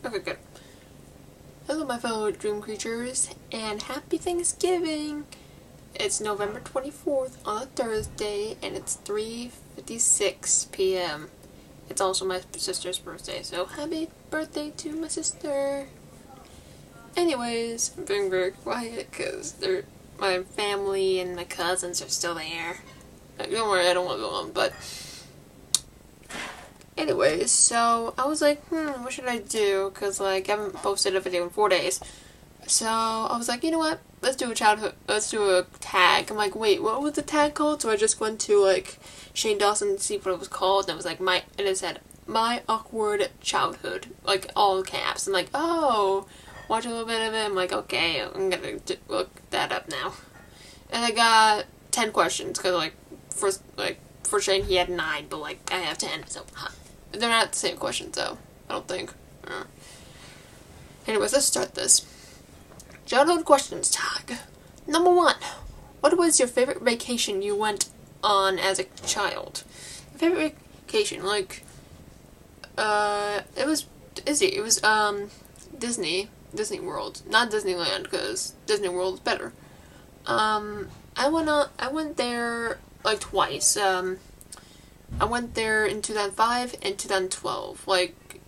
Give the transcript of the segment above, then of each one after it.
Okay, good. Hello, my fellow dream creatures, and happy Thanksgiving! It's November 24th on a Thursday, and it's 3:56 p.m. It's also my sister's birthday, so happy birthday to my sister! Anyways, I'm being very quiet because my family and my cousins are still there. Don't worry, I don't want to go on, but anyways, so I was like, what should I do? Because, like, I haven't posted a video in 4 days. So I was like, you know what? Let's do a tag. I'm like, wait, what was the tag called? So I just went to, like, Shane Dawson to see what it was called. And it was like, and it said, My Awkward Childhood. Like, all caps. I'm like, oh, watch a little bit of it. I'm like, okay, I'm gonna look that up now. And I got 10 questions. Because, like, for Shane, he had 9, but, like, I have 10. So, they're not the same questions, though. I don't think. Anyways, let's start this. Childhood questions tag. Number 1. What was your favorite vacation you went on as a child? Favorite vacation, like, it was Disney. It was, Disney World. Not Disneyland, because Disney World is better. I went there, like, twice. I went there in 2005 and 2012. Like,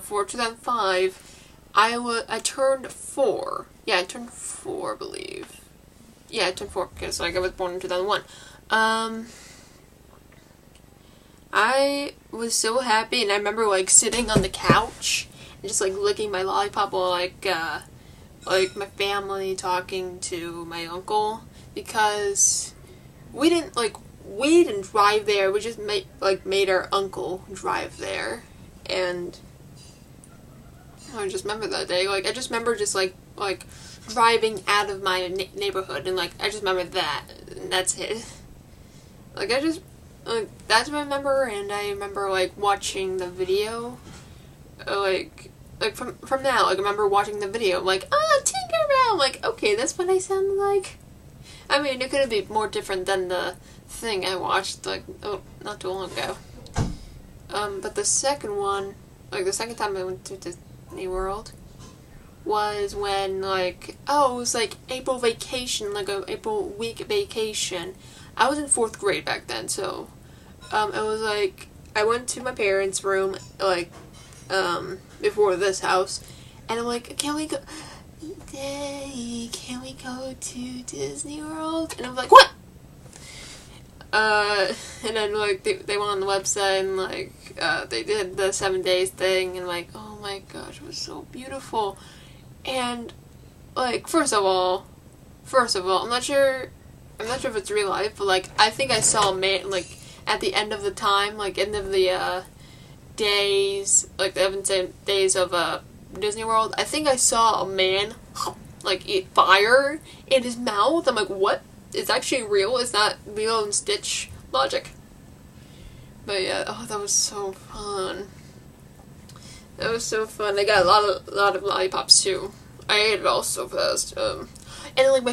for 2005, I turned 4. Yeah, I turned 4, I believe. Yeah, I turned 4 because, like, I was born in 2001. I was so happy, and I remember, like, sitting on the couch and just, like, licking my lollipop while, like, my family talking to my uncle, because we didn't drive there. We just made our uncle drive there, and I just remember that day. Like, I just remember just like driving out of my neighborhood, and, like, I just remember that, and that's it. Like, that's what I remember, and I remember, like, watching the video, like from now, like, I remember watching the video, like, Tinkerbell, like, okay, that's what I sound like. I mean, it could be more different than the thing I watched, like, not too long ago. But the second one, like, the second time I went to Disney World was when, like, it was, like, April vacation, like, a April week vacation. I was in 4th grade back then, so, it was, like, I went to my parents' room, like, before this house, and I'm like, can we go, Daddy, can we go to Disney World? And I'm like, what? And then, like, they went on the website, and, like, they did the 7 days thing, and, like, oh my gosh, it was so beautiful. And, like, first of all, I'm not sure if it's real life, but, like, I think I saw a man, like, at the end of the time, like, end of the, days, like, the 7 days of, Disney World, I think I saw a man, like, eat fire in his mouth. I'm like, what? It's actually real. It's not Lilo and Stitch logic. But yeah, that was so fun. That was so fun. I got a lot of lollipops too. I ate it all so fast. And like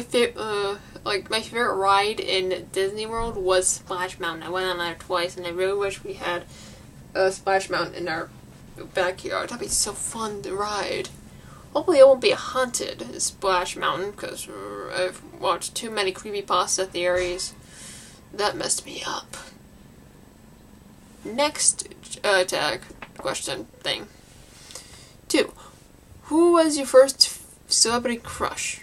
my favorite ride in Disney World was Splash Mountain. I went on there twice, and I really wish we had a Splash Mountain in our backyard. That'd be so fun to ride. Hopefully it won't be a haunted Splash Mountain, because I've watched too many creepypasta theories. That messed me up. Next tag question thing. 2. Who was your first celebrity crush?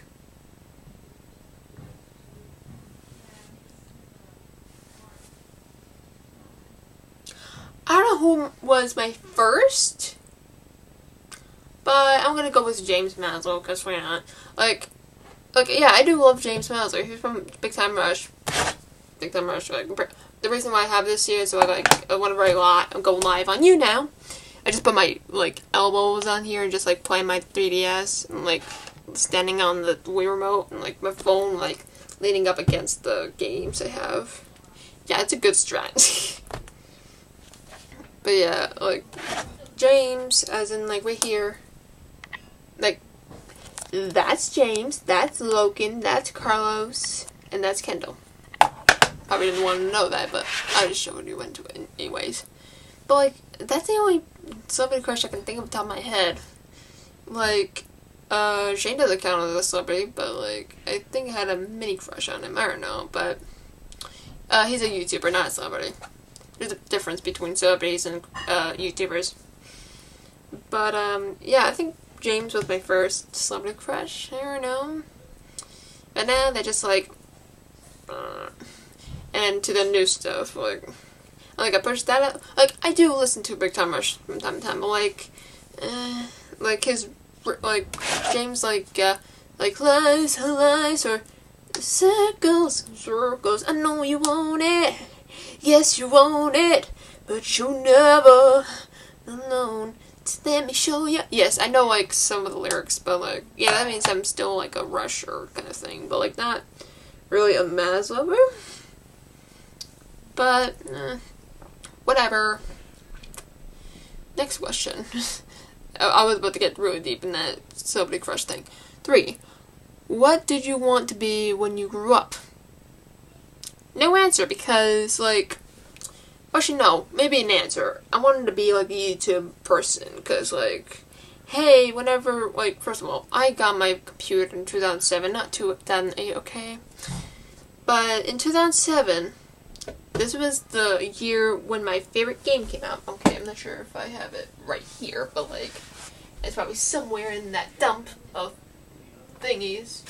I don't know who was my first, but I'm gonna go with James Maslow, because why not? Like, yeah, I do love James Maslow. He's from Big Time Rush. Like, the reason why I have this here is so whenever I go live on you now, I just put my, like, elbows on here and just, like, play my 3DS, and, like, standing on the Wii remote, and, like, my phone, like, leaning up against the games I have. Yeah, it's a good strat. But yeah, like, James, as in, like, right here, like, that's James, that's Logan, that's Carlos, and that's Kendall. Probably didn't want to know that, but I just showed you into it anyways. But, like, that's the only celebrity crush I can think of off the top of my head. like, Shane doesn't count as a celebrity, but, like, I think I had a mini crush on him. I don't know, but, he's a YouTuber, not a celebrity. There's a difference between celebrities and, YouTubers. But, yeah, I think James was my first celebrity crush. I don't know. But now they're just, like, and to the new stuff, like, I pushed that up. Like, I do listen to Big Time Rush from time to time, but, like his, like, James, like lies, or circles, circles, I know you want it, yes, you want it, but you'll never alone, let me show you. Yes, I know, like, some of the lyrics, but, like, yeah, that means I'm still, like, a rusher kind of thing, but, like, not really a Maz lover. But, whatever. Next question. I was about to get really deep in that celebrity crush thing. 3. What did you want to be when you grew up? No answer, because, like, actually, no, maybe an answer. I wanted to be, like, a YouTube person, because, like, hey, whenever, like, first of all, I got my computer in 2007, not 2008, okay? But in 2007, this was the year when my favorite game came out. Okay, I'm not sure if I have it right here, but, like, it's probably somewhere in that dump of thingies.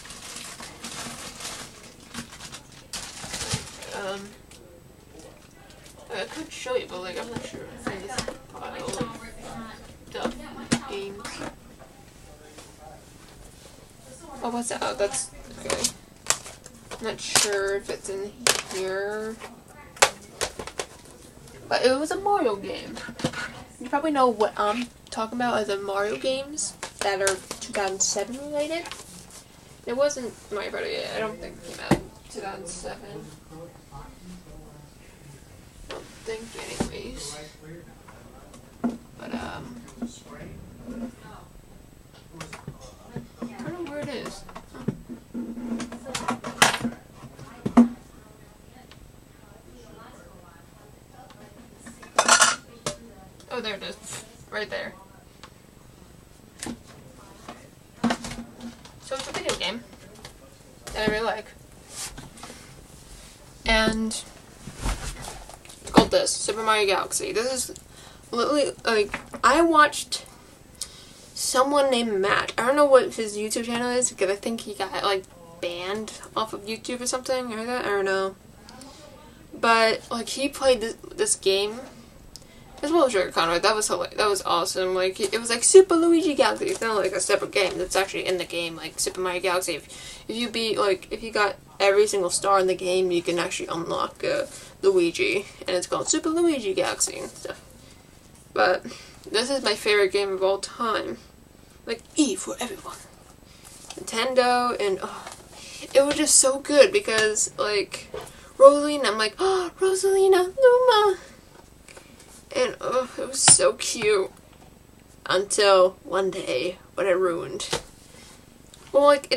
I could show you, but, like, I'm not sure if it's this pile of dump games. Oh, what's that? Oh, that's, okay. Not sure if it's in here. But it was a Mario game. You probably know what I'm talking about as the Mario games that are 2007 related. It wasn't Mario Party yet. I don't think it came out in 2007. I don't think, anyways. But, I don't know where it is. Oh, there it is. Right there. So it's a video game that I really like. And it's called this, Super Mario Galaxy. This is literally, like, I watched someone named Matt. I don't know what his YouTube channel is, because I think he got, like, banned off of YouTube or something, or that, I don't know. But, like, he played this game. As well as Sugar Conway. That was hilarious. That was awesome. Like, it was like Super Luigi Galaxy. It's not like a separate game. It's actually in the game, like Super Mario Galaxy. If you beat, like, if you got every single star in the game, you can actually unlock Luigi, and it's called Super Luigi Galaxy and stuff. But this is my favorite game of all time. Like, E for everyone. Nintendo, and it was just so good because, like, Rosalina. I'm like, oh, Rosalina, Luma. And, it was so cute. Until one day when it ruined. Well, like, it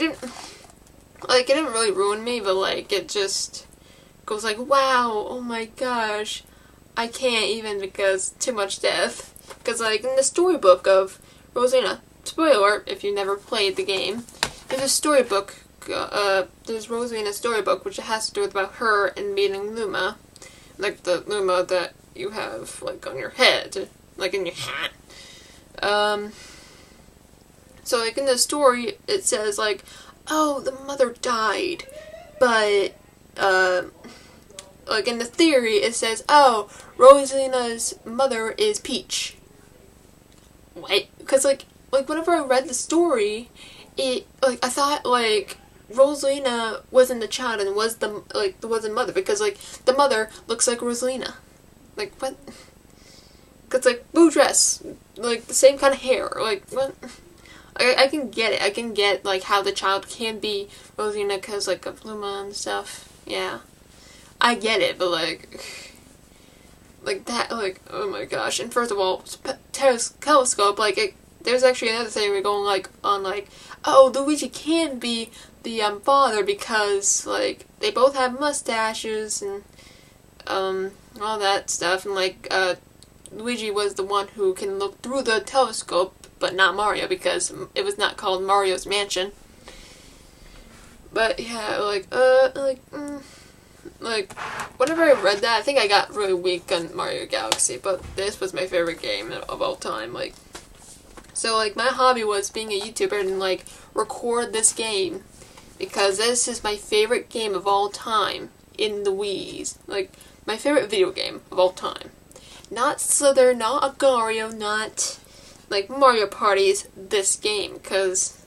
didn't really ruin me, but, like, it just goes like, wow, oh my gosh, I can't even because too much death. Because, like, in the storybook of Rosalina, spoiler alert if you never played the game, there's a storybook, there's Rosalina's storybook, which has to do with about her and meeting Luma. Like, the Luma that you have, like, on your head, like, in your hat. So, like, in the story, it says, like, oh, the mother died, but, like, in the theory, it says, oh, Rosalina's mother is Peach. What? Because, like, whenever I read the story, I thought, like, Rosalina wasn't the child and was the mother, because, like, the mother looks like Rosalina. Like, what? Because, like, blue dress, like, the same kind of hair, like, what? I can get it. I can get, like, how the child can be Rosalina because, like, of Luma and stuff. Yeah. I get it, but, like that, like, oh my gosh. And first of all, telescope, like, there's actually another thing we're going, like, on, like, oh, Luigi can be the, father because, like, they both have mustaches and, all that stuff. And, like, Luigi was the one who can look through the telescope, but not Mario because it was not called Mario's Mansion. But yeah, like whenever I read that, I think I got really weak on Mario Galaxy, but this was my favorite game of all time. Like, so like my hobby was being a YouTuber and like record this game because this is my favorite game of all time in the Wii's. Like my favorite video game of all time. Not Slither, not Agario, not like Mario Party's this game, because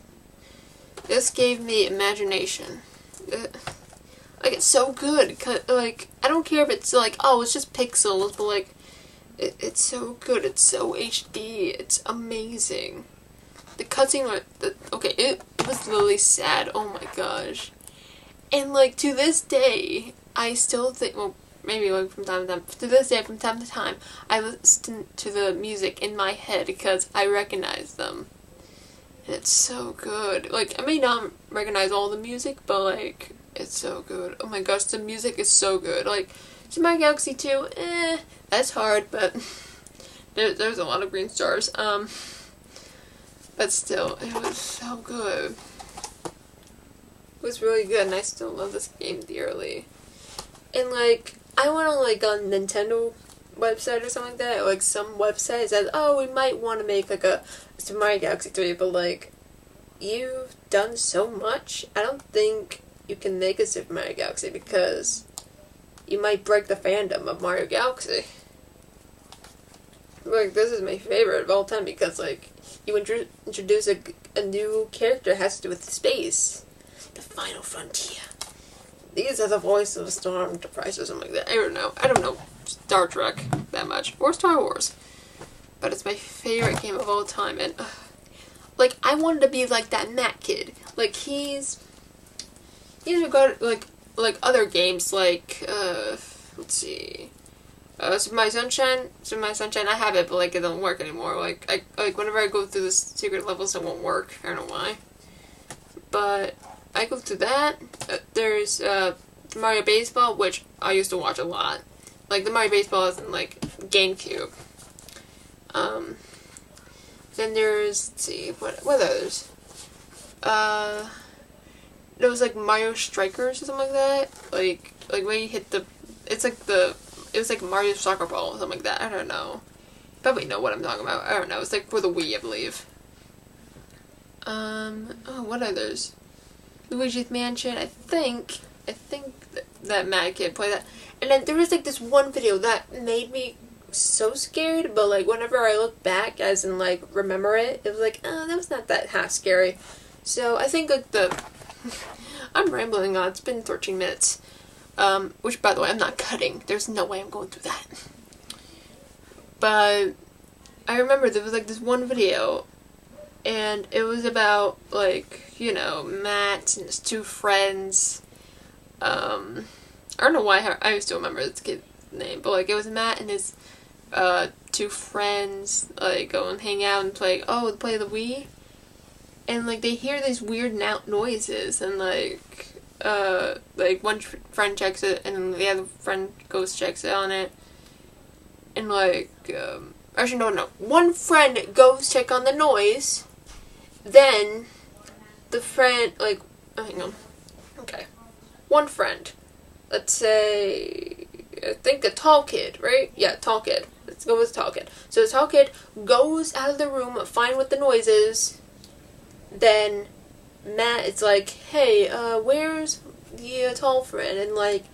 this gave me imagination. Like, it's so good. Like, I don't care if it's like, oh, it's just pixels, but like, it's so good. It's so HD. It's amazing. The cutscene, okay, it was really sad. Oh my gosh. And like, to this day, I still think, well, maybe like from time to time, to this day, from time to time, I listen to the music in my head because I recognize them. And it's so good. Like, I may not recognize all the music, but like, it's so good. Oh my gosh, the music is so good. Like, Super Mario Galaxy 2, that's hard, but there's a lot of green stars. But still, it was so good. It was really good, and I still love this game dearly. And like, I went on like a Nintendo website or something like that, or like some website says, oh, we might want to make like a Super Mario Galaxy 3, but like, you've done so much, I don't think you can make a Super Mario Galaxy because you might break the fandom of Mario Galaxy. Like, this is my favorite of all time because like, you introduce a new character that has to do with space. The final frontier. These are the voices of Storm Enterprise or something like that. I don't know Star Trek that much. Or Star Wars. But it's my favorite game of all time. And, like, I wanted to be like that Matt kid. Like, he's got, like other games, like, let's see. Super Mario Sunshine, I have it, but like it don't work anymore. Like whenever I go through the secret levels, it won't work. I don't know why. But I go through that. There's Mario Baseball, which I used to watch a lot. Like the Mario Baseball is in like GameCube. Then there's, let's see, what others? There was like Mario Strikers or something like that. Like when you hit it was like Mario Soccer Ball or something like that. I don't know. Probably know what I'm talking about. I don't know. It's like for the Wii, I believe. Oh, what others? Luigi's Mansion. I think that Mad Kid played that. And then there was like this one video that made me so scared, but like whenever I look back, as in like remember it, it was like, oh, that was not that half scary. So I think like I'm rambling on. It's been 13 minutes. Which, by the way, I'm not cutting. There's no way I'm going through that. But I remember there was, like, this one video, and it was about, like, you know, Matt and his two friends. I don't know why I still remember this kid's name, but, like, it was Matt and his, two friends, like, go and hang out and play the Wii. And, like, they hear these weird noises, and, like one friend checks it, and the other friend goes checks it on it, and like, actually no, one friend goes check on the noise, then the friend, like, hang on, okay, one friend, let's say, I think a tall kid, right? Yeah, tall kid, let's go with tall kid. So the tall kid goes out of the room, find what the noise is, then Matt is like, hey, where's the tall friend? And like,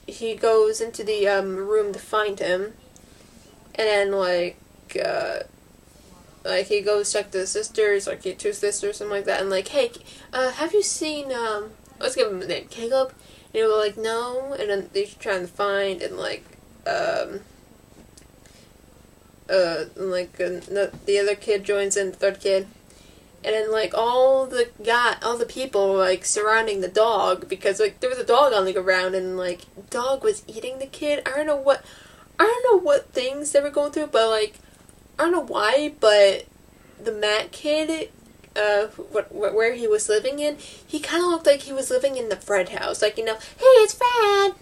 he goes into the room to find him, and then like he goes check the sisters, like two sisters, something like that, and like, hey, have you seen let's give him a name, Caleb? And he was like, no, and then they're trying to find, and like the other kid joins in, the third kid. And then, like, all the people were, like, surrounding the dog, because, like, there was a dog on the ground, and, like, dog was eating the kid. I don't know what things they were going through, but, like, I don't know why, but the Matt kid, where he was living in, he kind of looked like he was living in the Fred house. Like, you know, hey, it's Fred!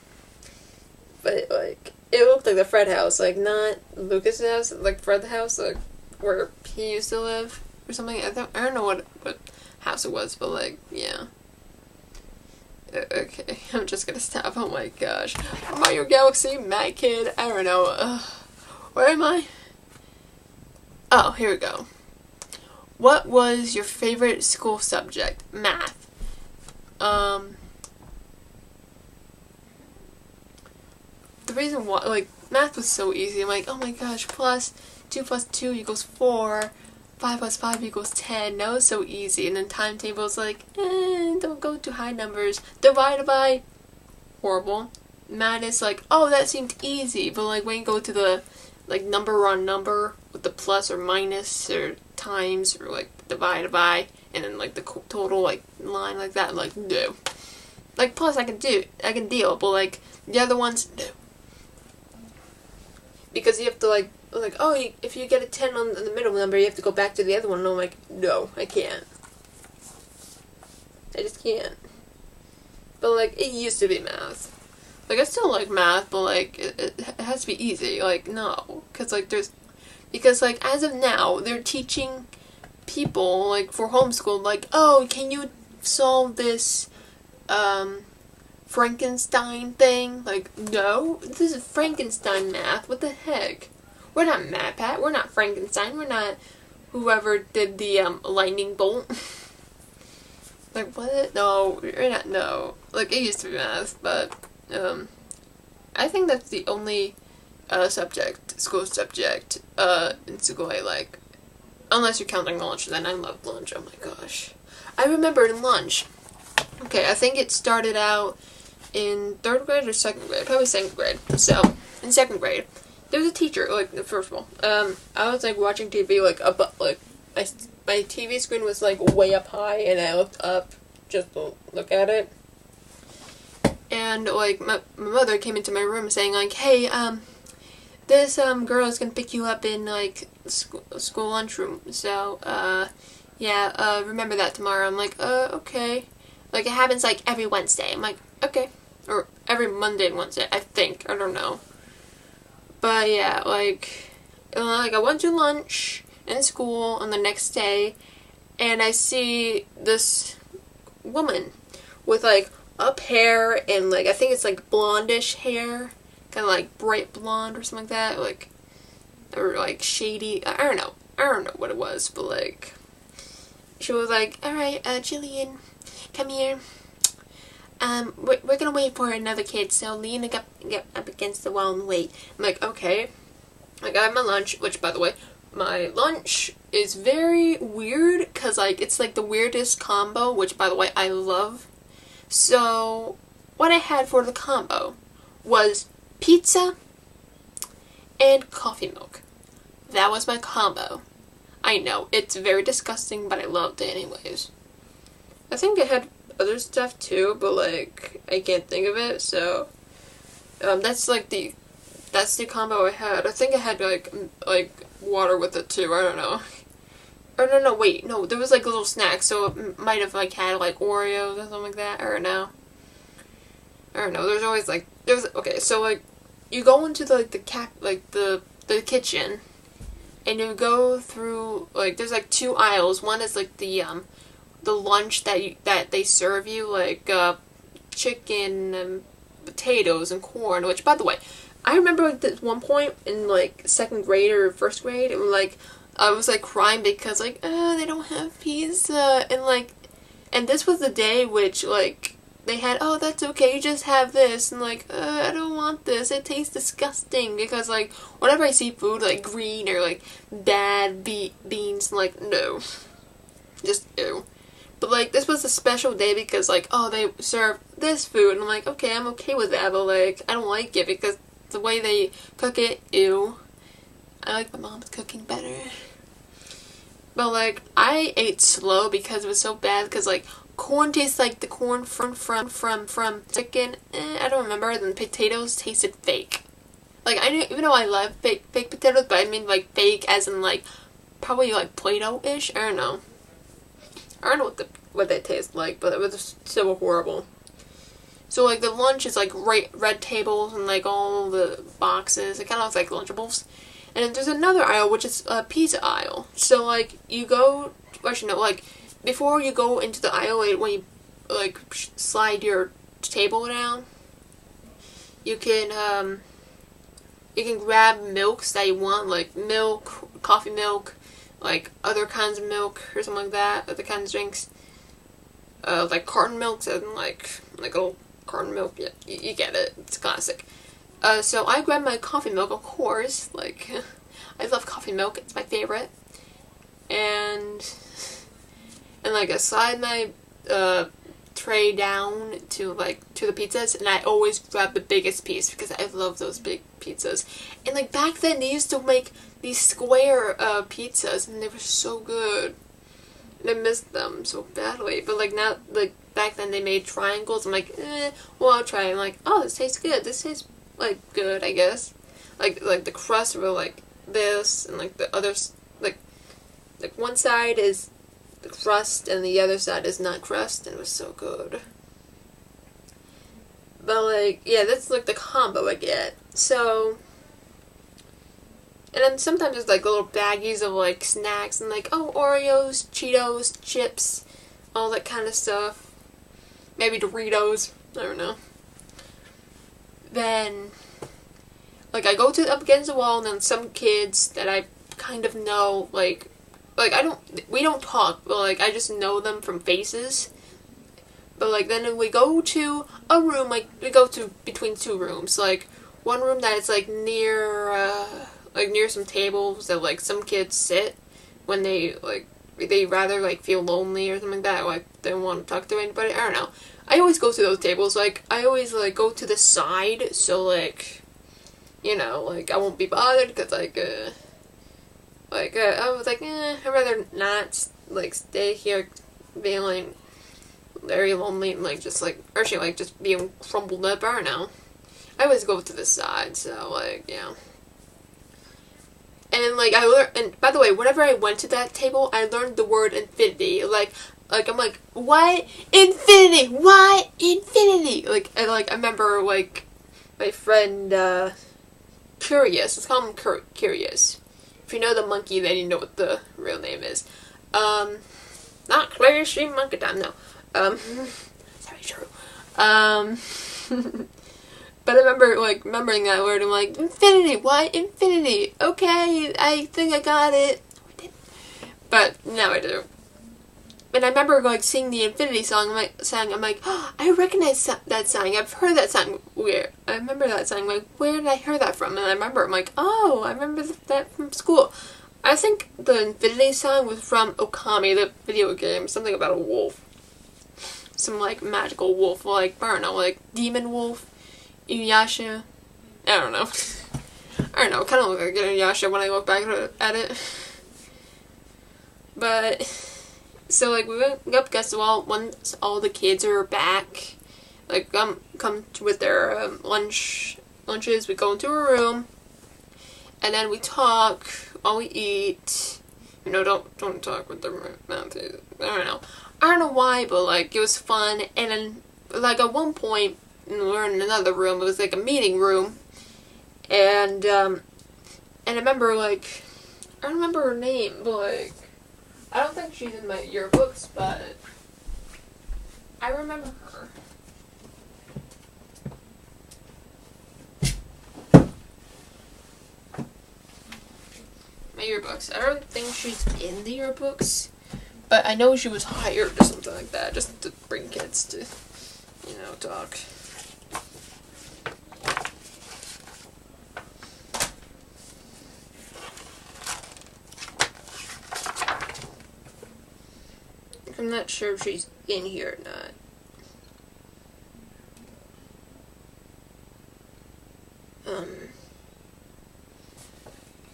But, like, it looked like the Fred house, like, not Lucas's house, like, Fred's house, like, where he used to live or something. I don't know what house it was, but like, yeah. Okay, I'm just gonna stop. Oh my gosh. Mario Galaxy, Mad Kid, I don't know. Where am I? Oh, here we go. What was your favorite school subject? Math. The reason why, like, math was so easy. I'm like, oh my gosh, 2 plus 2 equals 4. 5 plus 5 equals 10. That was so easy. And then timetables like, don't go to high numbers. Divided by, horrible. Math is like, oh, that seemed easy. But like when you go to the like number on number with the plus or minus or times or like divided by, and then like the total like line like that, like no. Like plus I can deal, but like the other ones, no. Because you have to like oh, if you get a 10 on the middle number, you have to go back to the other one. And I'm like, no, I can't. I just can't. But like, it used to be math. Like, I still like math, but like, it has to be easy. Like, no. Because like, as of now, they're teaching people, like, for homeschool, like, oh, can you solve this, Frankenstein thing? Like, no. This is Frankenstein math. What the heck? We're not Mad Pat. We're not Frankenstein. We're not whoever did the, lightning bolt. Like, what? No. We're not, no. Like, it used to be math, but, I think that's the only, school subject, in school I like. Unless you're counting lunch, then I love lunch. Oh my gosh. I remember lunch. Okay, I think it started out in 3rd grade or 2nd grade. Probably 2nd grade. So, in 2nd grade, there was a teacher, like, first of all, I was, like, watching TV, like, up, like, my TV screen was, like, way up high, and I looked up just to look at it. And, like, my mother came into my room saying, like, hey, this, girl is gonna pick you up in, like, school lunchroom, so, yeah, remember that tomorrow. I'm like, okay. Like, it happens, like, every Wednesday. I'm like, okay. Or every Monday and Wednesday, I think. I don't know. But, yeah, like, I went to lunch in school on the next day, and I see this woman with, like, up hair and, like, I think it's, like, blondish hair. Kind of, like, bright blonde or something like that. Like, or, like, shady. I don't know. I don't know what it was, but, like, she was like, alright, Jillian, come here. We're gonna wait for another kid, so lean up against the wall and wait. I'm like, okay. I got my lunch, which, by the way, my lunch is very weird, because, like, it's, like, the weirdest combo, which, by the way, I love. So, what I had for the combo was pizza and coffee milk. That was my combo. I know, it's very disgusting, but I loved it anyways. I think I had other stuff too, but like, I can't think of it, so that's the combo I had. I think I had like water with it too, I don't know. Or no, wait, no, there was like a little snack, so it might have like had like Oreos or something like that, I don't know. There's always like, okay, so like, you go into the kitchen, and you go through, like, there's like 2 aisles. One is like the lunch that they serve you, like chicken and potatoes and corn, which, by the way, I remember like at one point in like 2nd grade or 1st grade, it was like, I was like crying because like, oh, they don't have pizza, and this was the day which like they had, oh, that's okay, you just have this, and like, I don't want this, it tastes disgusting, because like, whenever I see food like green or like bad beans, I'm like, no, just ew. But like, this was a special day because like, oh, they serve this food, and I'm like, okay, I'm okay with that, but like, I don't like it because the way they cook it, ew. I like my mom's cooking better. But like, I ate slow because it was so bad, because like, corn tastes like the corn from chicken, I don't remember, and the potatoes tasted fake. Like, I knew, even though I love fake potatoes, but I mean like fake as in like, probably like Play-Doh-ish, I don't know. I don't know what they taste like, but it was so horrible. So like, the lunch is like red tables and like all the boxes, it kind of looks like Lunchables. And then there's another aisle, which is a pizza aisle. So, like, you go, actually, no, like, before you go into the aisle, like, when you, like, slide your table down, you can grab milks that you want, like milk, coffee milk, like other kinds of milk or something like that, other kinds of drinks, like carton milks and like old carton milk. Yeah, you get it. It's classic. So I grabbed my coffee milk, of course. Like, I love coffee milk. It's my favorite. And like I slide my tray down to the pizzas, and I always grab the biggest piece because I love those big pizzas. And like back then they used to make these square pizzas, and they were so good. And I missed them so badly. But like now, like back then they made triangles. I'm like, well, I'll try. I'm like, oh, this tastes good. This tastes like good, I guess. Like the crust were like this, and like the others, like one side is the crust and the other side is not crust, and it was so good. But like, yeah, that's like the combo I get. So, and then sometimes there's like little baggies of like snacks and like, oh, Oreos, Cheetos, chips, all that kind of stuff. Maybe Doritos, I don't know. Then, like, I go up against the wall, and then some kids that I kind of know, like we don't talk, but like I just know them from faces. But like then we go to a room, like we go to between two rooms, like one room that is like near some tables that like some kids sit when they rather like feel lonely or something like that, like they don't want to talk to anybody. I don't know. I always go to those tables. Like I always like go to the side, so like, you know, like I won't be bothered because I was like, I'd rather not, like, stay here feeling very lonely and, like, just, like, actually, like, just being crumbled up. I don't know. I always go to the side, so, like, yeah. And, like, I learned, and by the way, whenever I went to that table, I learned the word infinity. Like, I'm like, what? Infinity! What? Infinity! Like, I remember, like, my friend, Curious. Let's call him Curious. If you know the monkey, then you know what the real name is. Not Clary Stream Monkey Time, no. Sorry, true. But I remember, like, remembering that word, I'm like, infinity, what? Infinity. Okay, I think I got it. No, I didn't. But now I do. And I remember, like, singing the Infinity song. I'm like, oh, I recognize that song. I've heard that song. Where? I remember that song. Like, where did I hear that from? And I remember, I'm like, oh, I remember that from school. I think the Infinity song was from Okami, the video game. Something about a wolf. Some, like, magical wolf. Like, I don't know, like, demon wolf. Inuyasha. I don't know. I don't know. Kind of look like Inuyasha when I look back at it. But so, like, we went up against the wall once all the kids are back. Like, come with their lunches. We go into a room, and then we talk while we eat. You know, don't talk with the mouth. I don't know why, but, like, it was fun. And then, like, at one point, we were in another room. It was, like, a meeting room. And I remember, like, I don't remember her name, but, like, I don't think she's in my yearbooks, but I remember her. My yearbooks. I don't think she's in the yearbooks, but I know she was hired or something like that, just to bring kids to, you know, talk. I'm not sure if she's in here or not.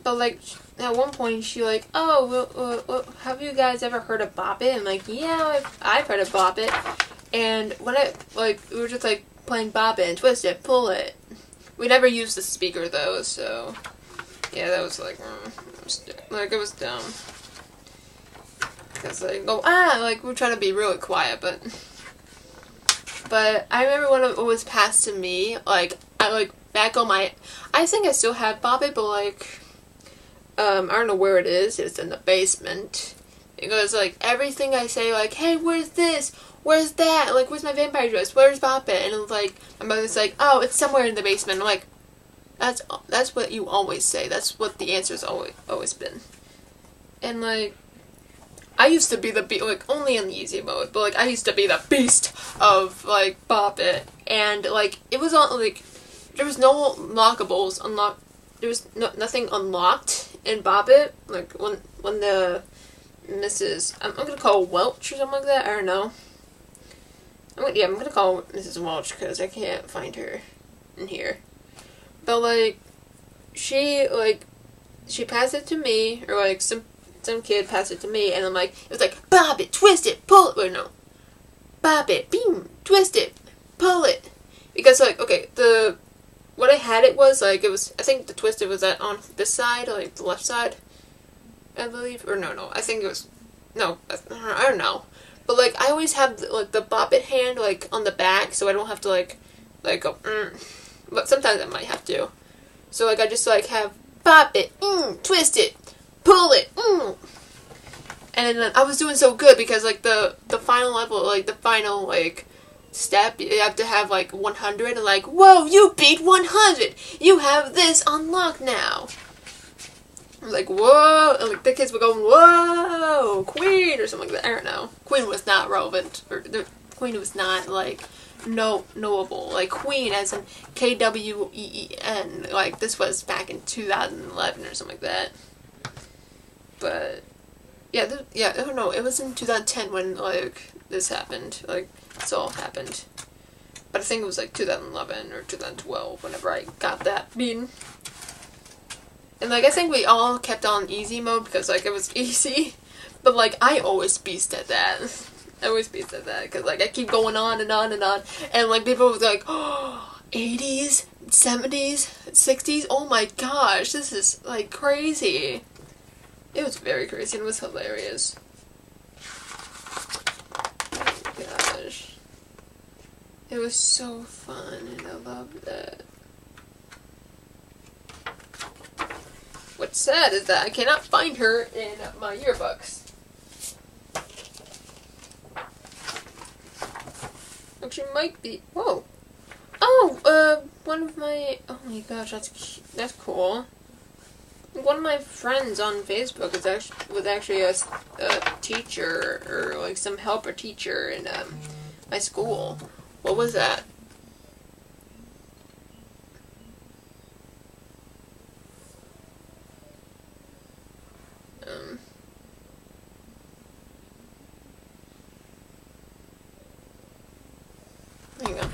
But like at one point she like, oh, well, have you guys ever heard of Bop It? I'm like, yeah, I've heard of Bop It. And when we were just like playing Bop It and Twist It, Pull It. We never used the speaker though, so yeah, that was like, it was dumb. Because like, like we're trying to be really quiet, but I remember when it was passed to me, like I like back on my, I think I still have Bop It, but like I don't know where it is. It's in the basement. Because, like, everything I say, like, hey, where's this? Where's that? Like, where's my vampire dress? Where's Bop It? And it's like, my mother's like, oh, it's somewhere in the basement. I'm like, that's what you always say. That's what the answer's always been. And, like, I used to be like, only in the easy mode, but, like, I used to be the beast of, like, Bop It. And, like, it was on, like, there was no unlockables, there was nothing unlocked in Bop It. Like, when the Mrs. I'm gonna call Welch or something like that, I don't know. I'm gonna call Mrs. Welch, because I can't find her in here. But, like, she passed it to me, or, like, some kid passed it to me, and I'm like, it was like, bob it, twist it, pull it, wait, no. Bob it, beam, twist it, pull it. Because, like, okay, what I had it was, like, I think the twisted was on this side, like, the left side, I believe, or no, I think it was, no, I don't know. But, like, I always have, like, the bop it hand, like, on the back, so I don't have to, like go, but sometimes I might have to. So, like, I just, like, have bop it, twist it, pull it, And then I was doing so good because, like, the final level, like, the final, like, step, you have to have, like, 100, and, like, whoa, you beat 100! You have this unlocked now! I'm like, whoa! And, like, the kids were going, whoa! Queen! Or something like that. I don't know. Queen was not relevant. Or, the Queen was not, like, knowable. Like, Queen as in Kween. Like, this was back in 2011 or something like that. But, yeah, I don't know. It was in 2010 when, like, this happened. Like, this all happened. But I think it was, like, 2011 or 2012 whenever I got that bean. And, like, I think we all kept on easy mode because, like, it was easy. But, like, I always beast at that. I always beast at that because, like, I keep going on and on and on. And, like, people was like, oh, 80s, 70s, 60s? Oh my gosh, this is, like, crazy. It was very crazy and it was hilarious. Oh my gosh. It was so fun and I loved that. What's sad is that I cannot find her in my yearbooks. Actually, might be. Whoa. Oh, one of my. Oh my gosh, that's cool. One of my friends on Facebook was actually a teacher or like some helper teacher in my school. What was that? There you go.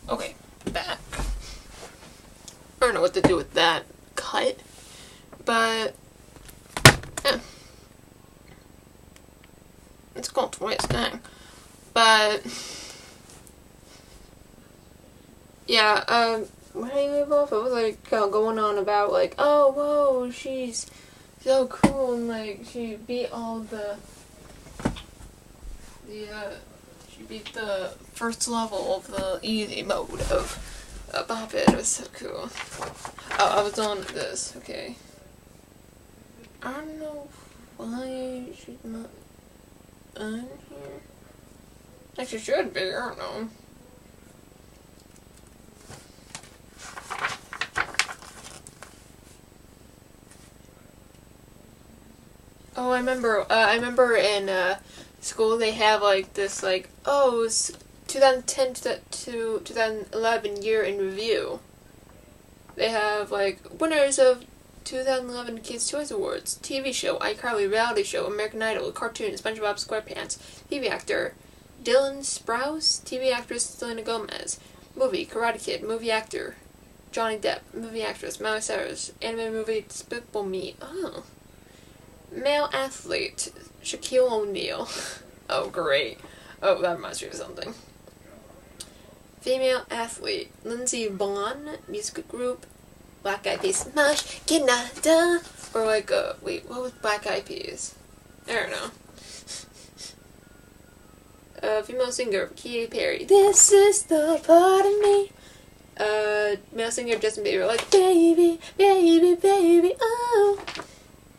Okay, back. I don't know what to do with that cut, but yeah. It's called twice, dang. But yeah, when I leave off, I was like going on about like, oh whoa, she's so cool and like she beat all she beat the first level of the easy mode of Bop It. It was so cool. Oh, I was on this, okay. I don't know why she's not on here. Actually, should be. I don't know. Oh, I remember. I remember in school they have like this like, oh, it's 2010 to 2011 year in review. They have like winners of 2011 Kids' Choice Awards, TV show, iCarly, reality show, American Idol, cartoon, SpongeBob SquarePants, TV actor Dylan Sprouse, TV actress Selena Gomez, movie Karate Kid, movie actor Johnny Depp, movie actress Miley Cyrus, anime movie Despicable Me. Oh. Male athlete Shaquille O'Neal. Oh, great. Oh, that reminds me of something. Female athlete Lindsey Vonn, music group Black Eyed Peas, Mush, Canada. Or like, wait, what was Black Eyed Peas? I don't know. Female singer Katy Perry, This Is the Part of Me. Male singer Justin Bieber, like, baby, baby, baby, oh.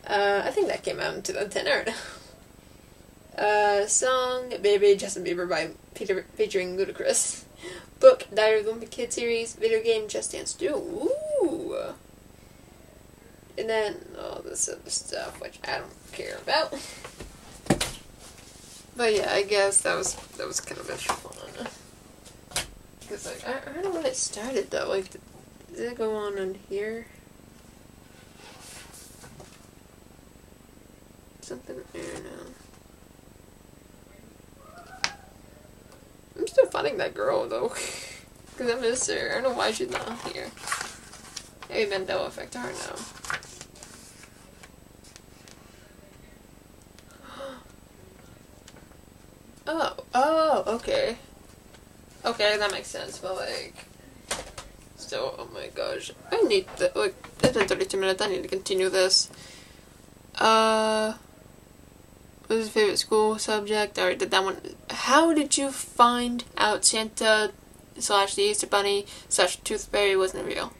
I think that came out in 2010, I don't know. Song, Baby, Justin Bieber by featuring Ludacris. Book, Diary of the Wimpy Kid series. Video game, Just Dance 2. Ooh. And then all this other stuff, which I don't care about. But yeah, I guess that was kind of fun. Because like, I don't know when it started though. Like, did it go on in here? Something, I don't know. I'm still finding that girl though. Because I miss her. I don't know why she's not here. Maybe Mandela effect, I don't know. Oh, okay. Okay, that makes sense, but like, still, oh my gosh. I need to, like, it's been 32 minutes, I need to continue this. What was your favorite school subject? I already did that one. How did you find out Santa / the Easter Bunny / Tooth Fairy wasn't real?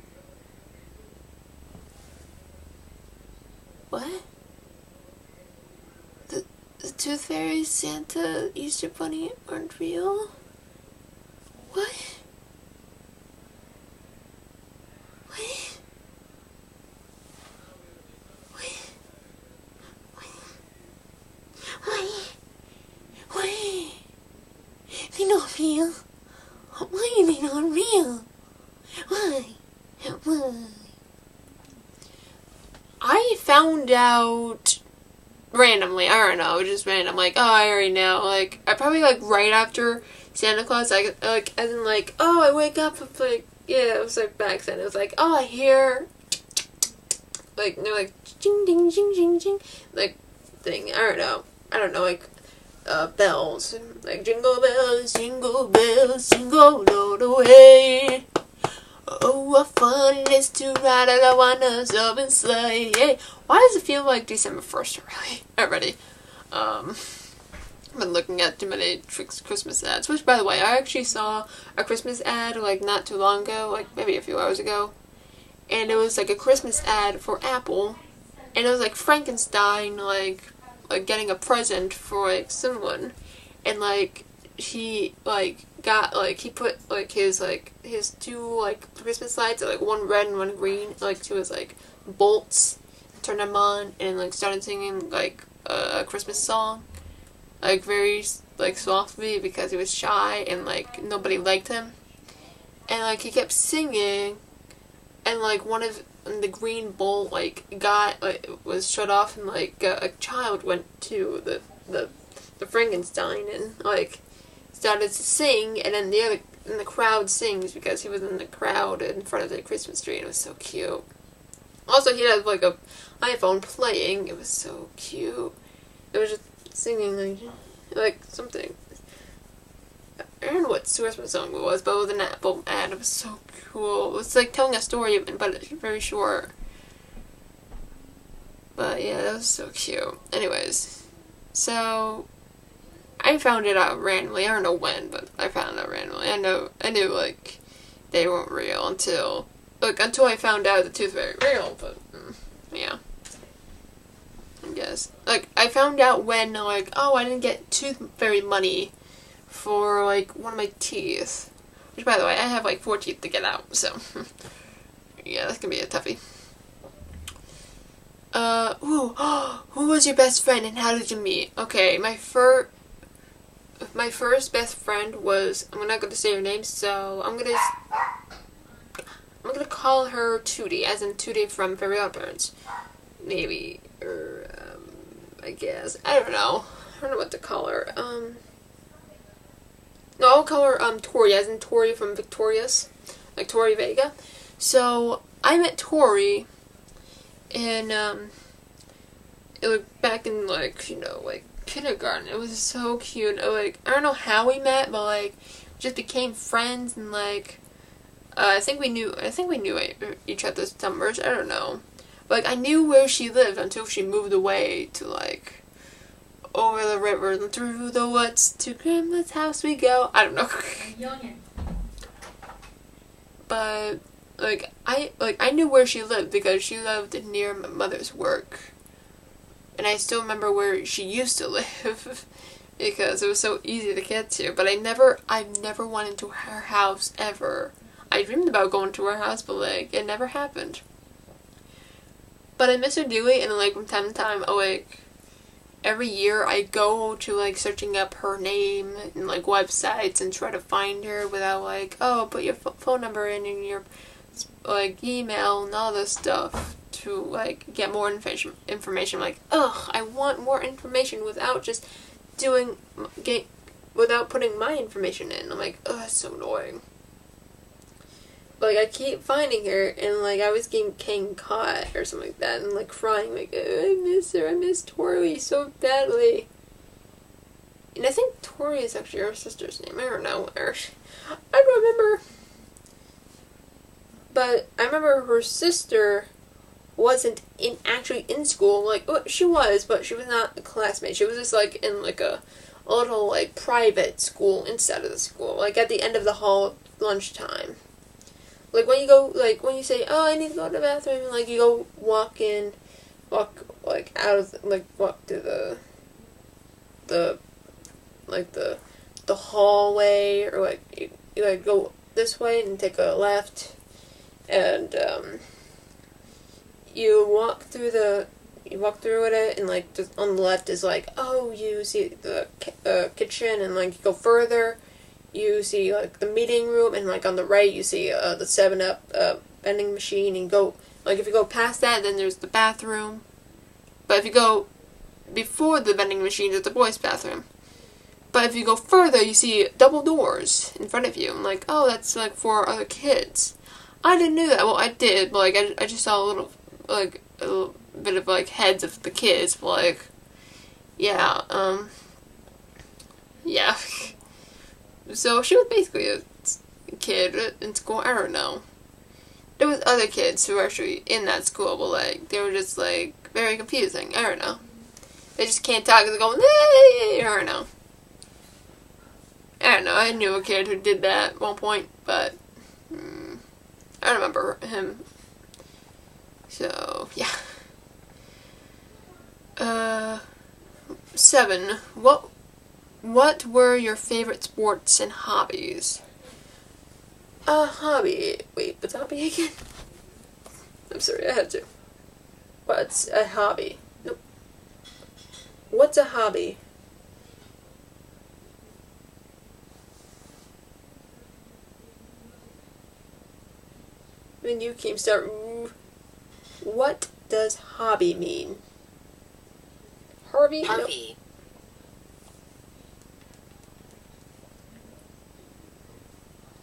What? The Tooth Fairy, Santa, Easter Bunny aren't real? What? What? Why? They're not real. Why are they not real? Why? I found out randomly. I don't know, just random. Like, oh, I already know. Like, I probably like right after Santa Claus. Like as in like, oh, I wake up with like, yeah, it was like back then. It was like, oh, I hear like they're like jing ding jing jing jing like thing. I don't know like bells like jingle bells, jingle all the way. Oh, what fun it is to ride in a one-horse open sleigh. Why does it feel like December 1st already? I've been looking at too many Christmas ads, which, by the way, I actually saw a Christmas ad, like, not too long ago, like, maybe a few hours ago, and it was, like, a Christmas ad for Apple, and it was, like, Frankenstein, like getting a present for, like, someone, and, like, he, like, got, like, he put, like, his two, like, Christmas lights, like, one red and one green, like, to his, like, bolts, turned them on, and, like, started singing, like, a Christmas song, like, very, like, softly, because he was shy, and, like, nobody liked him, and, like, he kept singing, and, like, one of the green bolt, like, was shut off, and, like, a child went to the Frankenstein, and, like, started to sing, and then the crowd sings, because he was in the crowd in front of the Christmas tree, and it was so cute. Also, he had, like, a iPhone playing, it was so cute. It was just singing, like something. I don't know what Christmas song it was, but it was an Apple ad. It was so cool. It was like telling a story, but it's very short. But yeah, that was so cute. Anyways, so I found it out randomly. I don't know when, but I found it out randomly. I knew like they weren't real until I found out the Tooth Fairy real. But yeah. I guess. Like, I found out when, like, oh, I didn't get Tooth Fairy money for like one of my teeth. Which, by the way, I have like 4 teeth to get out, so yeah, that's gonna be a toughie. Who was your best friend and how did you meet? Okay, my first best friend was, I'm not gonna say her name, so I'm gonna call her Tootie, as in Tootie from Fairy Godparents. Maybe, or I guess, I don't know what to call her. No, I'll call her Tori, as in Tori from Victorious, like Tori Vega. So I met Tori in back in like kindergarten. It was so cute. I don't know how we met, but like just became friends, and like I think we knew each other's numbers. I don't know, but like I knew where she lived until she moved away to like over the river and through the woods to Grandma's house we go. I don't know. But I knew where she lived because she lived near my mother's work. And I still remember where she used to live because it was so easy to get to. But I've never went into her house ever. I dreamed about going to her house, but like it never happened. But I miss her dearly, and like from time to time, every year I go to like searching up her name in like websites and try to find her without like, oh, put your phone number in and your like email and all this stuff to like get more information. Like, ugh, I want more information without without putting my information in. I'm like, ugh, that's so annoying. Like, I keep finding her, and like I was getting caught or something like that, and like crying, like, I miss her, I miss Tori so badly. And I think Tori is actually her sister's name. I don't know. I don't remember. But I remember her sister wasn't actually in school. Like, she was, but she was not a classmate. She was just like in like a little like private school instead of the school. Like at the end of the hall lunchtime. Like when you go, like when you say, oh, I need to go to the bathroom, and like you go walk like out of walk to the hallway, or like you like go this way and take a left, and you walk through it, and like just on the left is like, oh, you see the kitchen, and like you go further, you see like the meeting room, and like on the right you see the 7-Up vending machine, and go like if you go past that, then there's the bathroom. But if you go before the vending machine, there's the boys' bathroom. But if you go further, you see double doors in front of you. I'm like, oh, that's like for other kids. I didn't know that. Well, I did, but like I just saw a little bit of like heads of the kids. But like, yeah, yeah. So she was basically a kid in school. I don't know. There was other kids who were actually in that school, but like they were just like very confusing. I don't know. They just can't talk. They're going, hey! I don't know. I don't know. I knew a kid who did that at one point, but I don't remember him. So yeah. 7. What were your favorite sports and hobbies? A hobby. Wait, what's a hobby again? I'm sorry, I had to. What's a hobby? Nope. What's a hobby? When you came start. What does hobby mean? Hobby? Hobby. Nope.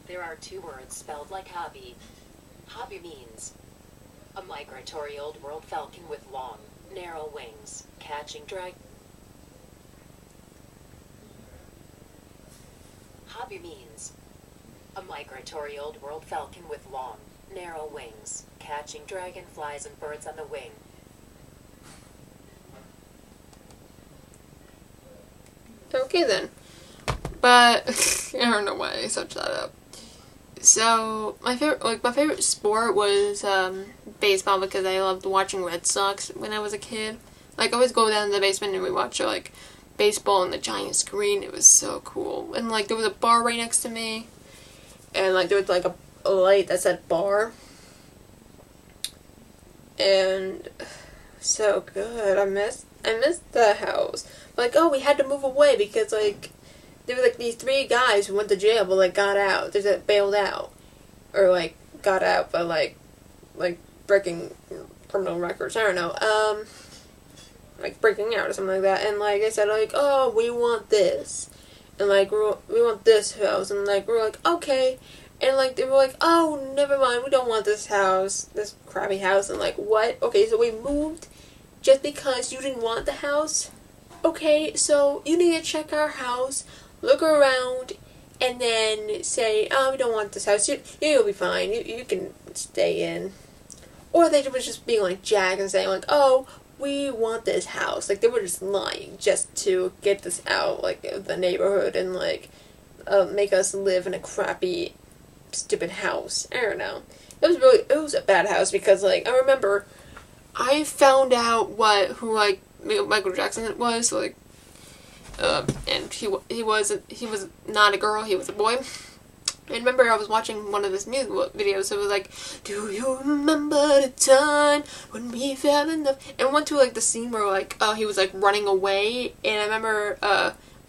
There are 2 words spelled like hobby. Hobby means a migratory old world falcon with long, narrow wings, catching drag. Hobby means a migratory old world falcon with long, narrow wings, catching dragonflies and birds on the wing. Okay then. But I don't know why I searched that up. So my favorite sport was baseball, because I loved watching Red Sox when I was a kid. Like I always go down to the basement and we watch like baseball on the giant screen. It was so cool. And like there was a bar right next to me, and like there was like a light that said bar, and so good. I missed the house. Like, oh, we had to move away because like there were like these 3 guys who went to jail but like got out. They bailed out, or like got out but like breaking criminal records. I don't know. Like breaking out or something like that. And like I said, like, oh, we want this, and like we want this house, and like we're like, okay. And like they were like, oh, never mind, we don't want this house, this crappy house. And like, what? Okay, so we moved just because you didn't want the house? Okay, so you need to check our house, look around, and then say, oh, we don't want this house. You'll be fine. You can stay in. Or they were just being like Jack and saying like, oh, we want this house. Like they were just lying just to get this out like of the neighborhood and like make us live in a crappy, stupid house. I don't know. It was a bad house because like I remember I found out who like Michael Jackson was, like and he was not a girl, he was a boy. I remember I was watching one of his music videos. It was like, do you remember the time when we fell in love? And it went to like the scene where like he was like running away, and I remember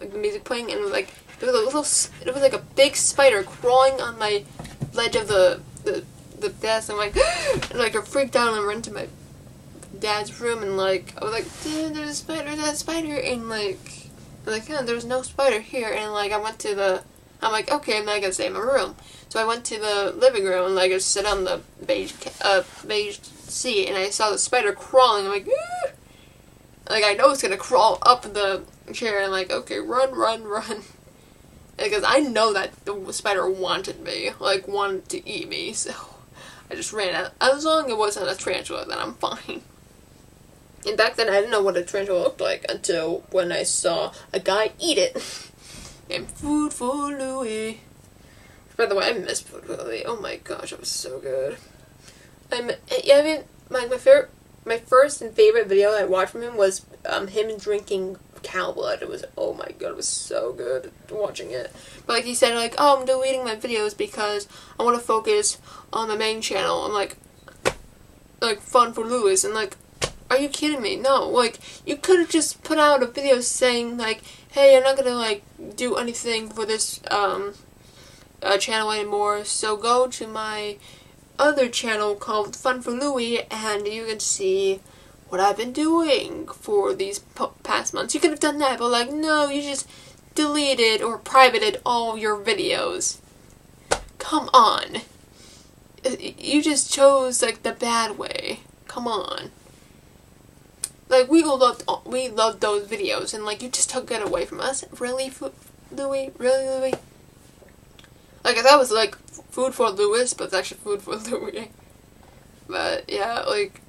like the music playing, and it was like there was like a big spider crawling on my ledge of the desk. I'm like, and like I freaked out and ran to my dad's room, and like I was like, Dad, there's a spider, and like yeah, there's no spider here. And like I'm like, okay, I'm not gonna stay in my room. So I went to the living room and like I sit on the beige seat, and I saw the spider crawling. I'm like, ah! Like I know it's gonna crawl up the chair, and I'm like, okay, run, because I know that the spider wanted me, like wanted to eat me. So I just ran out. As long as it wasn't a tarantula, then I'm fine. And back then I didn't know what a tarantula looked like until when I saw a guy eat it. And Food for Louie. By the way, I miss Food for Louie. Oh my gosh, it was so good. My first and favorite video that I watched from him was him drinking cow blood. It was, oh my god, it was so good watching it. But like he said, like, oh, I'm deleting my videos because I want to focus on the main channel. I'm like Fun for Louis, and like, are you kidding me? No, like, you could have just put out a video saying like, hey, I'm not gonna like do anything for this channel anymore, so go to my other channel called Fun for Louie, and you can see what I've been doing for these past months. You could have done that, but like, no, you just deleted or privated all your videos. Come on. You just chose like the bad way. Come on. Like, we loved those videos, and like, you just took it away from us. Really, Louie? Really, Louie? Like, I thought it was like Food for Louis, but it's actually Food for Louie. But yeah, like,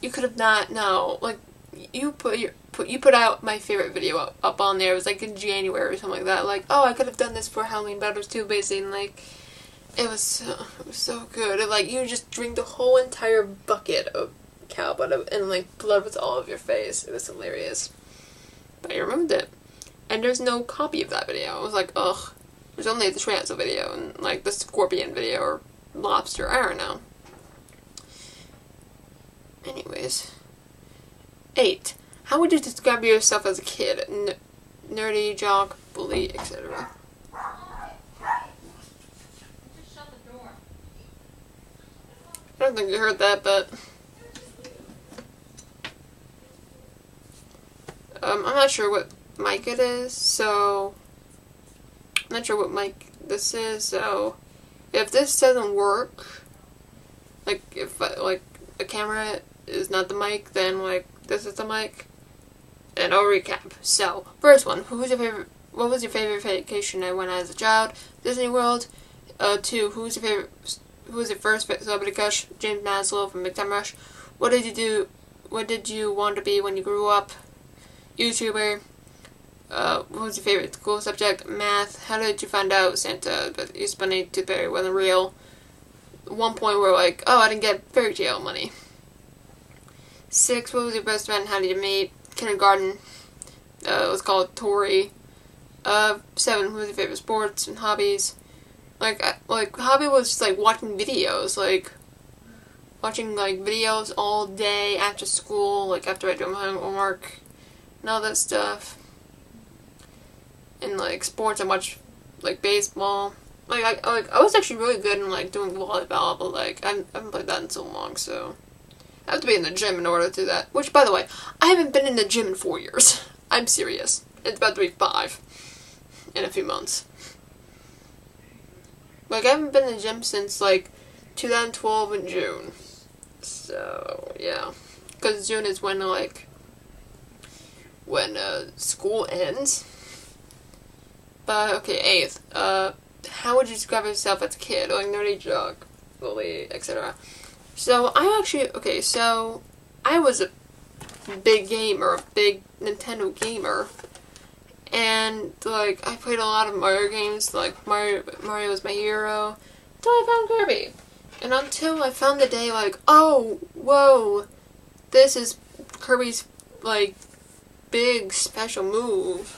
you could have not. No, like, you put out my favorite video up on there. It was like in January or something like that. Like, oh, I could have done this for Halloween, but it was too busy, and like, it was so good. And like, you just drink the whole entire bucket of cow blood, and like blood was all over your face. It was hilarious. But I remembered it. And there's no copy of that video. I was like, ugh. There's only the tarantula video and like the scorpion video or lobster. I don't know. Anyways. 8. How would you describe yourself as a kid? Nerdy, jock, bully, etc. Just shut the door. I don't think you heard that, but I'm not sure what mic it is, so I'm not sure what mic this is, so if this doesn't work, like if like the camera is not the mic, then like this is the mic, and I'll recap. So, first one, what was your favorite vacation I went as a child? Disney World. 2, who was your first celebrity crush? James Maslow from Big Time Rush. What did you want to be when you grew up? YouTuber. What was your favorite school subject? Math. How did you find out Santa but you spending Tooth Fairy wasn't real? One point where like, oh, I didn't get fairy tale money. 6, what was your best friend? How did you meet? Kindergarten. It was called Tori. 7, who's your favorite sports and hobbies? Like hobby was just like watching videos, like watching like videos all day after school, like after I do my homework and all that stuff. And like sports, I watch like baseball. I was actually really good in like doing volleyball, but like I haven't played that in so long, so I have to be in the gym in order to do that. Which, by the way, I haven't been in the gym in 4 years. I'm serious. It's about to be 5 in a few months. Like, I haven't been in the gym since, like, 2012 in June. So, yeah. Because June is when, like, when school ends. But, okay, 8th. How would you describe yourself as a kid? Like, nerdy, jock, bully, etc. So, I was a big gamer, a big Nintendo gamer. And, like, I played a lot of Mario games, like, Mario was my hero, until I found Kirby. And until I found the day, like, oh, whoa, this is Kirby's, like, big special move.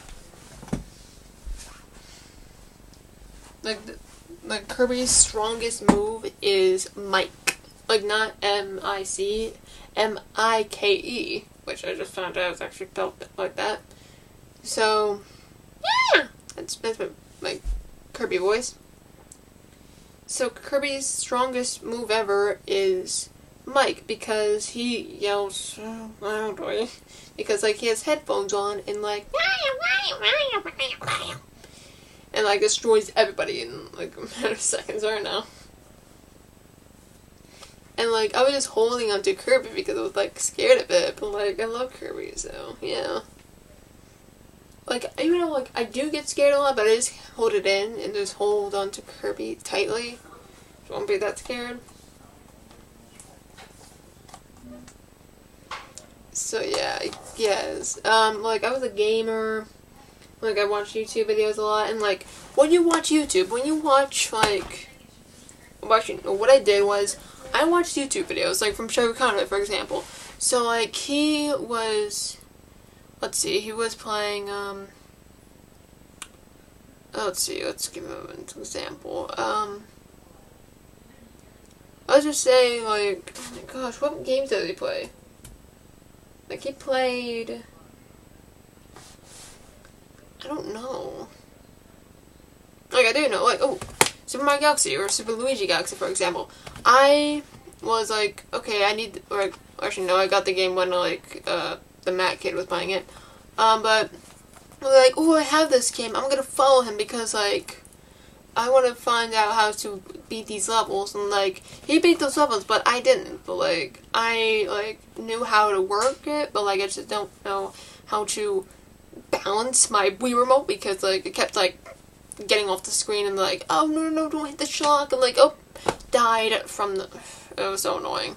Like Kirby's strongest move is Mike. Like, not M-I-C, M-I-K-E, which I just found out was actually spelled like that. So, yeah, that's my Kirby voice. So Kirby's strongest move ever is Mike, because he yells so loudly. Because, like, he has headphones on and, like, and, like, destroys everybody in, like, a matter of seconds right now. And, like, I was just holding onto Kirby because I was, like, scared of it. But, like, I love Kirby, so, yeah. Like, even though, like, I do get scared a lot, but I just hold it in and just hold on to Kirby tightly. So I won't be that scared. So, yeah, I guess. Like, I was a gamer. Like, I watched YouTube videos a lot. And, like, when you watch YouTube, when you watch, like, what I did was, I watched YouTube videos, like, from Shaya, for example. So, like, he was... Let's see, he was playing, let's see, let's give him an example. Let's just say, like, oh my gosh, what games did he play? Like, he played, I don't know. Like, I do know, like, oh, Super Mario Galaxy or Super Luigi Galaxy, for example. I was like, okay, I need, or actually, no, I got the game when, like, the Matt kid was playing it. But, like, oh, I have this game, I'm gonna follow him because, like, I want to find out how to beat these levels, and, like, he beat those levels, but I didn't, but, like, I, like, knew how to work it, but, like, I just don't know how to balance my Wii remote, because, like, it kept, like, getting off the screen, and, like, oh, no, don't hit the shock, and, like, oh, died from the, it was so annoying.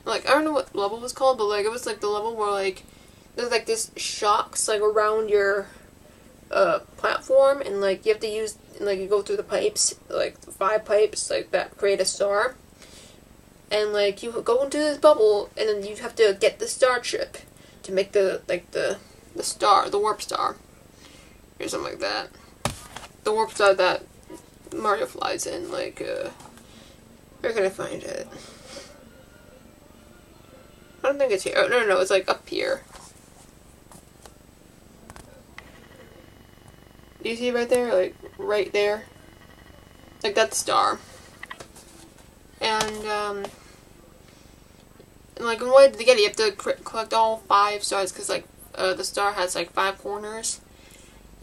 Like, I don't know what level it was called, but, like, it was, like, the level where, like, there's, like, this shocks, like, around your, platform, and, like, you have to use, like, you go through the pipes, like, 5 pipes, like, that create a star, and, like, you go into this bubble, and then you have to get the star chip to make the, like, the star, the warp star, or something like that. The warp star that Mario flies in, like, where can I find it? I don't think it's here. Oh, no, it's, like, up here. Do you see it right there? Like, right there? Like, that's star. And, like, in order to get it, you have to collect all 5 stars, because, like, the star has, like, 5 corners.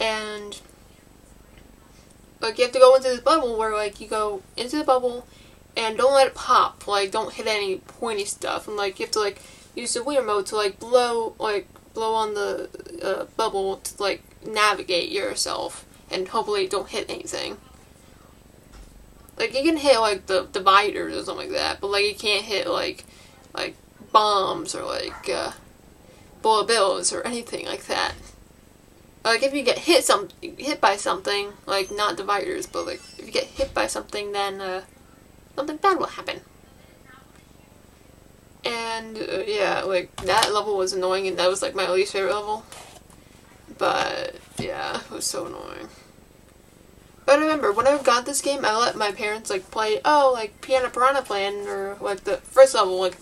And, like, you have to go into this bubble where, like, you go into the bubble, and don't let it pop. Like, don't hit any pointy stuff. And, like, you have to, like, use the Wii remote to, like, blow on the, bubble to, like, navigate yourself, and hopefully don't hit anything. Like, you can hit, like, the dividers or something like that, but, like, you can't hit, like bombs or, like, bullet bills or anything like that. Like, if you get hit by something, like, not dividers, but, like, if you get hit by something, then, something bad will happen. And, yeah, like, that level was annoying, and that was, like, my least favorite level. But yeah, it was so annoying. But I remember when I got this game, I let my parents like play like Piano Piranha Plan, or like the first level, like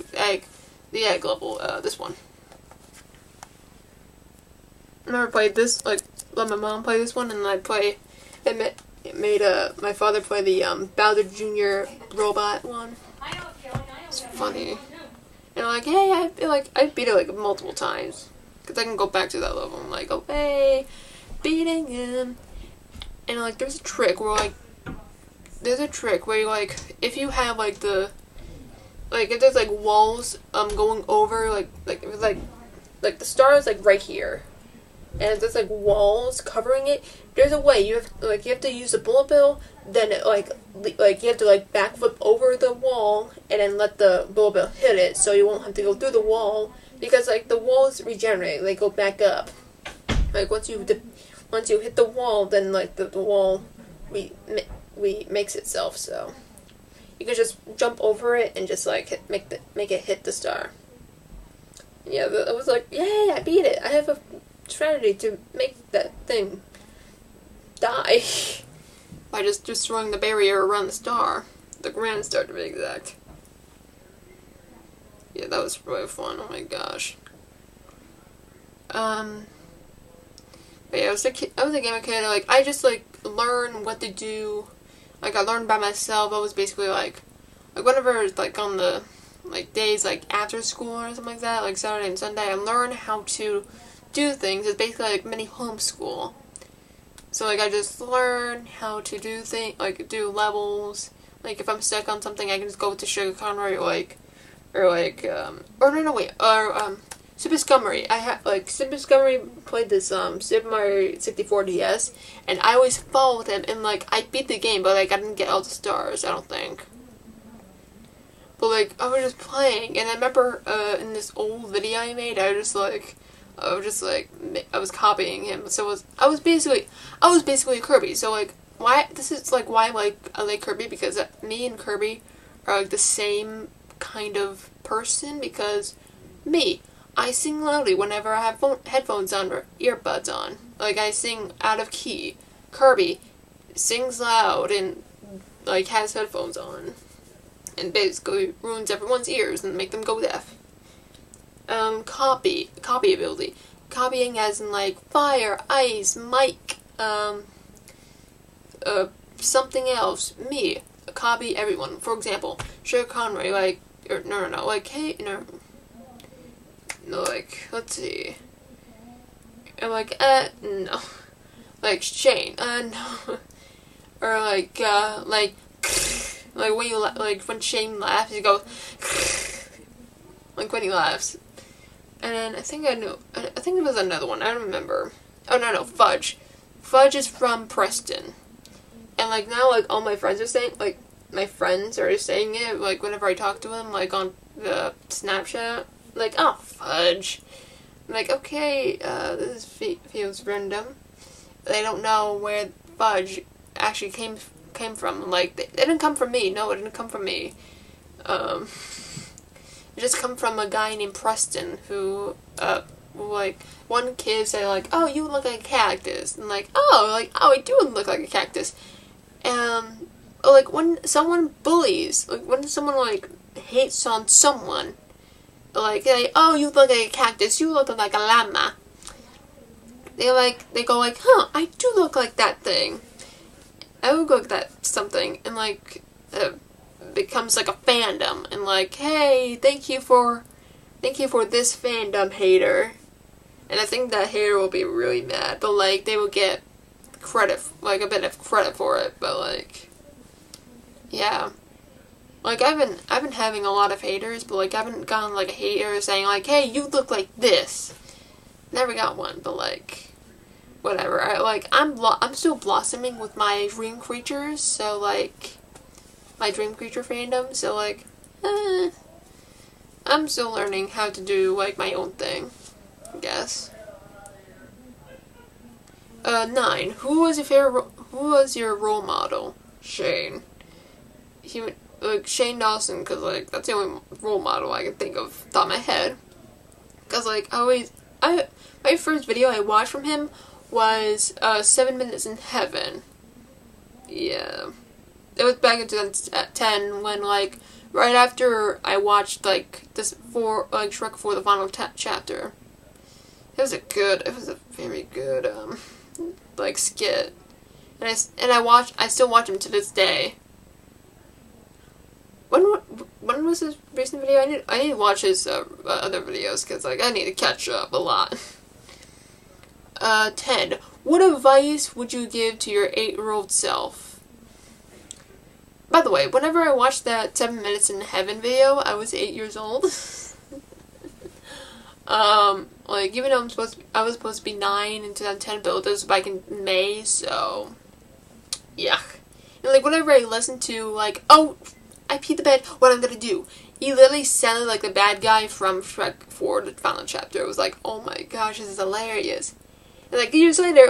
the egg level, this one. I never played this, like let my mom play this one, and it made my father play the Bowser Jr. robot one. It's funny. And like, hey, I beat it like multiple times. Because I can go back to that level and like, oh, hey, beating him. And like, there's a trick where you like, if you have like if there's like walls going over, like the star is like right here. And if there's like walls covering it, there's a way you have to use a bullet bill, then it like you have to like backflip over the wall and then let the bullet bill hit it, so you won't have to go through the wall, because like the walls regenerate, they go back up. Like once you hit the wall, then like the wall makes itself, so you can just jump over it and just like make it hit the star. Yeah, I was like, yay, I beat it. I have a strategy to make that thing die by just destroying the barrier around the star, the grand star to be exact. Yeah, that was really fun. Oh my gosh. But yeah, I was a gamer kid. Like I just like learned what to do. Like I learned by myself. I was basically like whenever like on the like days like after school or something like that, like Saturday and Sunday, I learned how to do things. It's basically like mini homeschool. So like I just learn how to do do levels. Like if I'm stuck on something, I can just go to Sugar Conroy Super Scummery. Super Scummery played this Super Mario 64 DS, and I always followed him, and like I beat the game, but like I didn't get all the stars, I don't think. But like I was just playing, and I remember in this old video I made, I was copying him. So I was basically Kirby. So like why I like Kirby, because me and Kirby are like the same kind of person, because I sing loudly whenever I have headphones on or earbuds on. Like I sing out of key. Kirby sings loud and like has headphones on, and basically ruins everyone's ears and make them go deaf. Copy ability. Copying as in like fire, ice, mic, something else. Me. Copy everyone. For example, Sugar Conroy, let's see. I'm like, no. Like, Shane, no. Or when Shane laughs, he goes, like when he laughs. And then I think there was another one, I don't remember. Oh, no, Fudge. Fudge is from Preston. And like now, like all my friends are saying, like my friends are saying it, like whenever I talk to them, like on the Snapchat, like, oh, Fudge. I'm like, okay, this feels random. They don't know where Fudge actually came from. Like, it didn't come from me. No, it didn't come from me. It just come from a guy named Preston who, like, one kid said, like, oh, you look like a cactus. And like, oh, I do look like a cactus. Like, when someone bullies, like, when someone, like, hates on someone, like, oh, you look like a cactus, you look like a llama. They go like, huh, I do look like that thing. I would look like that something, and like, becomes like a fandom, and like, hey, thank you for this fandom, hater. And I think that hater will be really mad, but like, they will get credit, like a bit of credit for it, but like, yeah. Like, I've been having a lot of haters, but like, I haven't gotten like a hater saying like, hey, you look like this. Never got one, but like, whatever. I'm still blossoming with my dream creatures, so like, my dream creature fandom, so like, I'm still learning how to do like my own thing, I guess. 9. Who was your role model? Shane. Shane Dawson, because like that's the only role model I can think of off the top of my head. Because like I my first video I watched from him was 7 Minutes in Heaven. Yeah. It was back in 2010 when, like, right after I watched, like, Shrek 4 the final chapter. It was a very good, like, skit. And I still watch him to this day. When was his recent video? I need to watch his other videos because, like, I need to catch up a lot. 10. What advice would you give to your 8-year-old self? By the way, whenever I watched that 7 Minutes in Heaven video, I was 8 years old. Like, even though I was supposed to be 9 in 2010, but this was back in May, so yeah. And, like, whenever I listen to, like, oh, I peed the bed, what I'm gonna do? He literally sounded like the bad guy from Shrek 4, the final chapter. It was like, oh my gosh, this is hilarious. And, like, years later,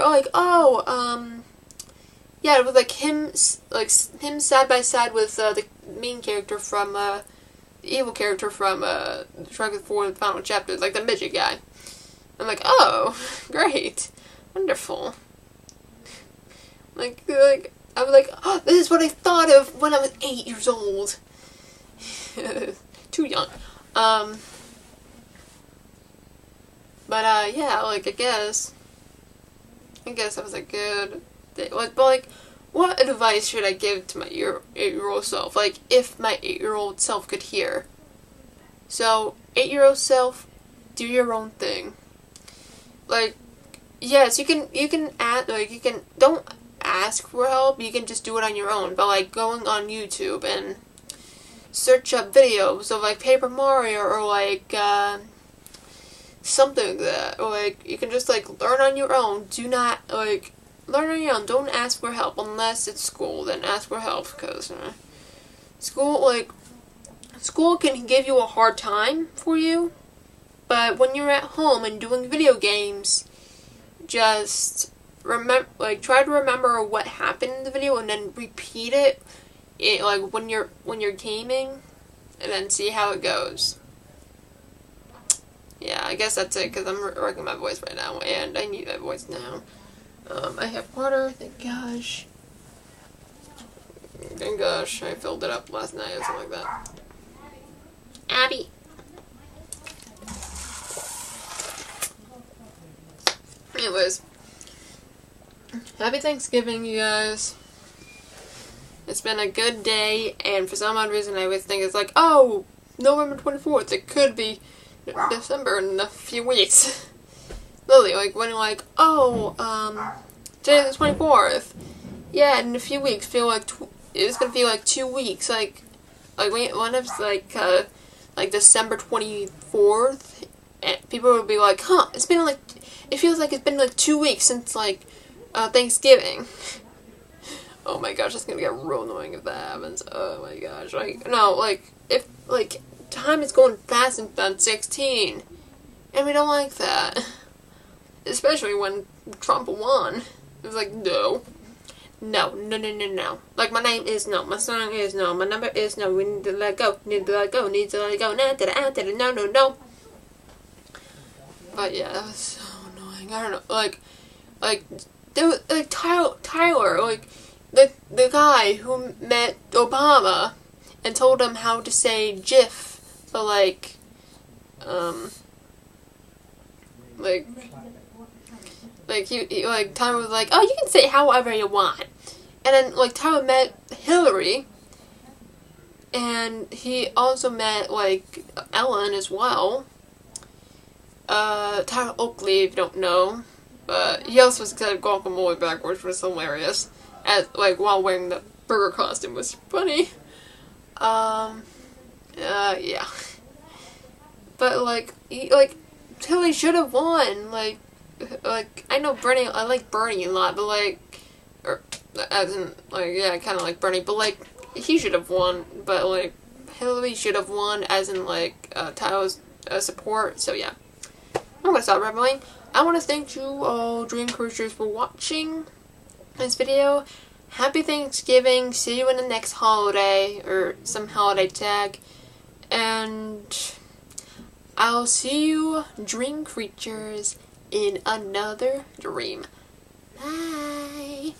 yeah, it was like him side by side with the main character from, the evil character from Shrek 4, the final chapter, like the midget guy. I'm like, oh, great, wonderful. Like I was like, oh, this is what I thought of when I was 8 years old. Too young. But yeah, like I guess that was a good thing. Like, but like, what advice should I give to my 8-year-old self? Like, if my 8-year-old self could hear. So, 8-year-old self, do your own thing. Like, yes, you can add, like, don't ask for help, you can just do it on your own, but, like, going on YouTube and search up videos of, like, Paper Mario, or, like, something like that, or, like, you can just, like, learn on your own. Do not, like, learn on your own. Don't ask for help, unless it's school, then ask for help, because, school can give you a hard time for you, but when you're at home and doing video games, just try to remember what happened in the video and then repeat it, like when you're gaming, and then see how it goes. Yeah, I guess that's it, because I'm working my voice right now, and I need that voice now. I have water, thank gosh. Thank gosh, I filled it up last night or something like that. Abby! Anyways, happy Thanksgiving, you guys. It's been a good day, and for some odd reason I always think it's like, oh, November 24th, it could be December in a few weeks. Literally, like, when you're like, oh, today's the 24th. Yeah, in a few weeks, it's gonna feel like 2 weeks, like when it's like December 24th, and people will be like, huh, it feels like it's been like 2 weeks since, like, Thanksgiving. Oh my gosh, that's gonna get real annoying if that happens. Oh my gosh, like, no, like, if, like, time is going fast in 2016, and we don't like that. Especially when Trump won. It was like, no. No. Like, my name is no, my song is no, my number is no, we need to let go, need to let go, no. But yeah, that was so annoying. I don't know, there was, like, Tyler, like, the guy who met Obama and told him how to say GIF, but, like, Tyler was like, oh, you can say it however you want. And then, like, Tyler met Hillary, and he also met, like, Ellen as well. Tyler Oakley, if you don't know. But he also said guacamole backwards, which was hilarious. While wearing the burger costume was funny. Yeah. But, Hillary should have won, I know Bernie, I like Bernie a lot, but, I kind of like Bernie, but, he should have won, but, Hillary should have won, as in, Tyler's support, so, yeah. I'm gonna stop rambling. I want to thank you all Dream Cruisers for watching this video. Happy Thanksgiving, see you in the next holiday, or some holiday tag, and I'll see you, dream creatures, in another dream. Bye.